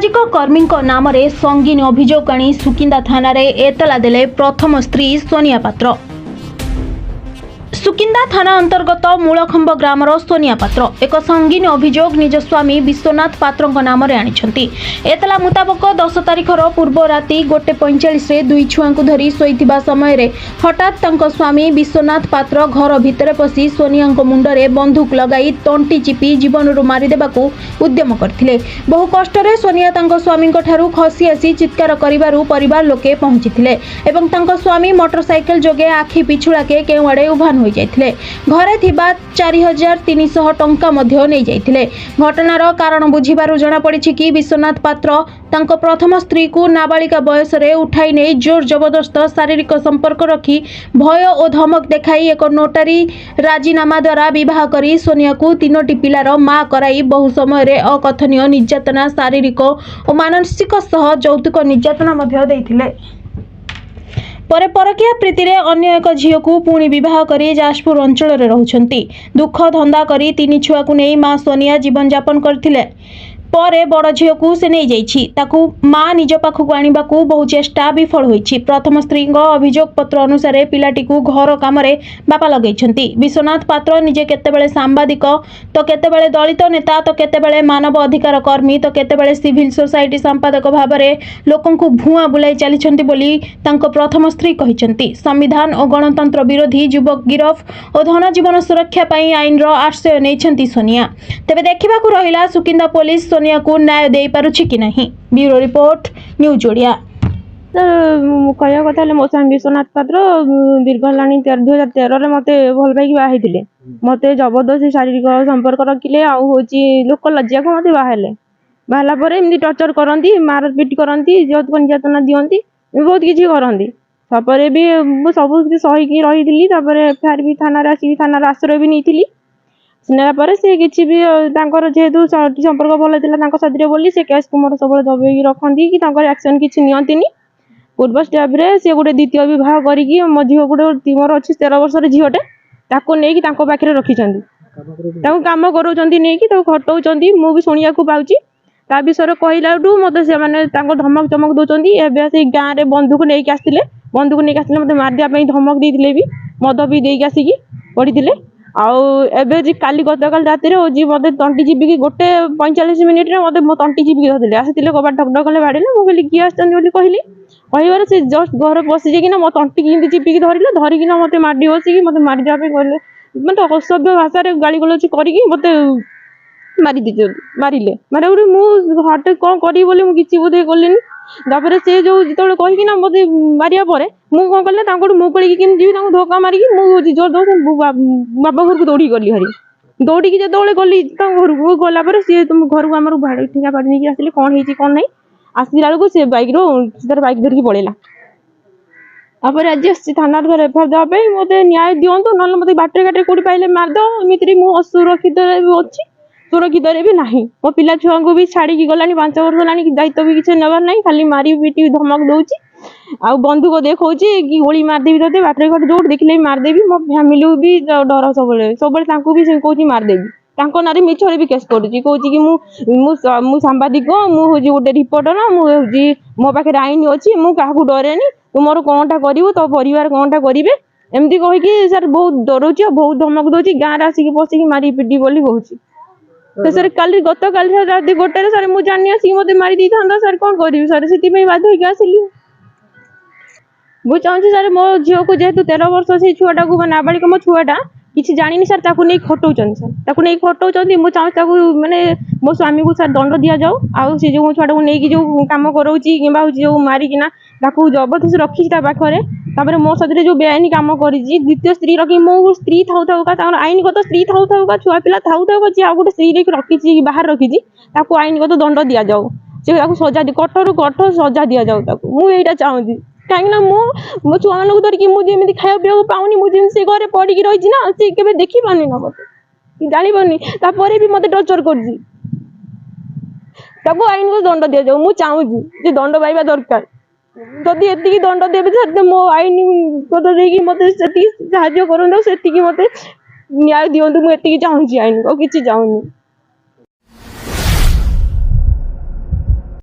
सामाजिक कर्मी नाम संगीन अभियोग आनी सुकिंदा थाना एतला देले प्रथम स्त्री सोनिया पात्र। सुकिंदा थाना अंतर्गत मूलखंब ग्रामर सोनिया पात्र एक संगीन अभियोग निज स्वामी विश्वनाथ पात्र नाम आनी। एतला मुताबक 10 तारिखर पूर्व राति 1:45 दुई छुआ धरी शोइथिबा समय हठात स्वामी विश्वनाथ पात्र घर भितर पशि सोनिया मुंडरे बंदूक लगाई तंटी चिपी जीवन मारिदेबाकू उद्यम करथिले। बहु कष्टरे सोनिया स्वामी ठारू खसी आसी चित्कार करिबारु परिवार लोके पहुंचीथिले एवं स्वामी मोटरसाइकेल जोगे आखि पिछुड़ाके केउ आड़े उभान हो जाइथिले। घरे थिबा 4300 टंका मध्य नै जाइथिले। घटनार कारण बुझिबारु जणा पड़िछि कि विश्वनाथ पात्र तांको प्रथम स्त्री को नाबालिका बयस रे उठाई नै जोर जबरदस्त शारीरिक संपर्क रखी भय और धमक देखाई एक नोटारी राजीनामा द्वारा विवाह करी सोनिया को 3टी पिलार मां कराई बहु समय रे अकथनीय निर्यातना शारीरिक और मानसिक सह यौतुक निर्यातना मध्य दैथिले। परे परकिया प्रीति रे अन्य एक झील को पुणी विवाह करी जाजपुर अंचल रे रहउछंती। दुख धंदा करी 3 छुआ को नहीं मां सोनिया जीवन यापन करथिले। परे बड़ झील को से नहीं जाइछि ताकू मां निज पाखकु आनिबाकू बहु चेष्टा विफल होइछि। प्रथम स्त्री अभियोग पत्र अनुसार पिलाटी को घर काम रे बापा लगैछंती। विश्वनाथ पात्र निजे केतेबेले सांबादिक तो केतेबेले दलित नेता तो केतेबेले मानव अधिकार कर्मी तो केतेबेले सिविल सोसाइटी संपादक भाव में लोकंकु भुआ बुलाई चलीछंती बोली तांको प्रथम स्त्री कहिछंती। संविधान और गणतंत्र विरोधी युवक गिरफ और धन जीवन सुरक्षा पाई आईन रो आश्रय नेछंती सोनिया। तेबे देखिबाकू रहिला सुकिंदा पुलिस सोनिया को न्याय दे पारुछि कि नहीं। Bureau report news Odia. कहया कथा मो स्वामी विश्वनाथ पात्र दीर्घ लाणी 2013 मत भल पाई बाहर मत जबरदस्ती शारीरिक संपर्क रखिले आउची लोक लज्जा को मत बाहला पर एमती टर्चर करती मारपीट करती यौतुक निर्यातना दिखती बहुत किसी करती तापर भी सब सहीकि रही एफआईआर भी थाना आश्रय भी नहीं नेला से किसी भी जेहेतु संपर्क भल था बोली से केस को मोर सब दबेगी रखती कि एक्शन किसी नियंतिनी पूर्व स्टेप रे से गोटे द्वितीय विवाह करी मो झील गोटे मोर अच्छी 13 वर्षर झीटे नहीं पाखे रखिंट कम कर खटाऊँ मुझे शुणा पाऊँगी ता विषय कहला मत से धमक चमक दौरान से गाँव में बंदूक नहीं आसते मत मारदेवाई धमक देते भी मद भी देकी आसिकी पड़ी आबे काली गतकाल राति मत तंटी चिपिकी 1:45 मिनिट मत मो तंटी चिपिकी धरते आसते कबाट ढकढक कले बाड़े मुझे किए आसती कहली कहबार से जस्ट घर पशि जाइना मो तंटी कि चिपिकी धरले धरिकी मत मारी बसिकी मत मारिदेवाई कहले मतलब असभ्य भाषा गाली गलौज करके मत मारे मारे मुझे कौन करी किसी बोधे कलिनी तापर से जो जो कहीकिना मत मारिया मुझे कौन कल मुकड़ी कि जी धोका मारिकी मुझे जोर दो बाबा घर को दौड़ी गली हरी दौड़ी जो गली घर को गला सी तुम घर को आम भाड़ ठिका पाड़ी नहीं आसिले कौन है कौन ना आसला बेलू से बैक बैक धरिकी पड़ेगा तापर आज थाना एफआईआर देवाई मत न्याय दिंतु ना मत बाटे घाटे कौटी पाइले मारद एमती मुझे असुरक्षित अच्छी सुरक्षित भी ना मो पिला छुआ को भी छाड़ी गलानी 5 वर्ष होगा दायित्व भी किसी नबार ना खाली मारी पीटी धमक दौची आ बंदूक देखा कि गोली मारदेवी तोते बाटर घाट जो देखले मारदेवी मो फैमिली भी डर सब भी से कौन मारदेवी ना मिछरे भी केस करुँच कौन सांबादिक मुझे गोटे रिपोर्टर मुझे मो पाखे आईन अच्छी मुझे डरेनी तुम कौनटा करू तो परिवार कौनटा करेंगे एमती कहीकि सर बहुत डरुची बहुत धमक दौची गाँव आसिक पशिकी मारी पीटी बोली कहूँ सर काली गत काली राति 1 सर मुझे जानी आसिक मत मारी था सर कौन करी सर से बाध्य होगी आसिली मुझे चाहूँगी सर मो झील को जेहेतु 13 वर्ष से छुआटा को नाबालिक मो छुआटा किसी जानी सर नहीं खटाऊँ सर नहीं खटाऊँ मुझे चाहूँ मैंने मो स्वामी को सर दंड दि जाऊ आउ से जो छुआटा को लेकिन जो कम कराऊँगी कि जो मारिकिना जबरदस्त रखी पाखे मो साथ जो बेआईन कम कर द्वितीय स्त्री रखी मो स्त्री था आईनगत स्त्री था छुआ पिला था जी आ गए स्त्री रखी बाहर रखी आईनगत दंड दि जाऊ से सजा कठोर कठोर सजा दि जाऊ मुझे चाहूँगी कहीं मो छुआ मान धरिकी मुझे खाया पीवा पाऊनी मुझे से घर पड़ी रही ना सी के देखी पानी ना मत जानी पानी भी मत टर्चर कर आईन को दंड दि जाऊ मुझे चाहूँगी दंड पाइबा दरकार जदि एति दंड देवे मो आईन मत साहय कर मत न्याय दिंतु मुझे चाहूँगी आईन को किसी चाहूनी।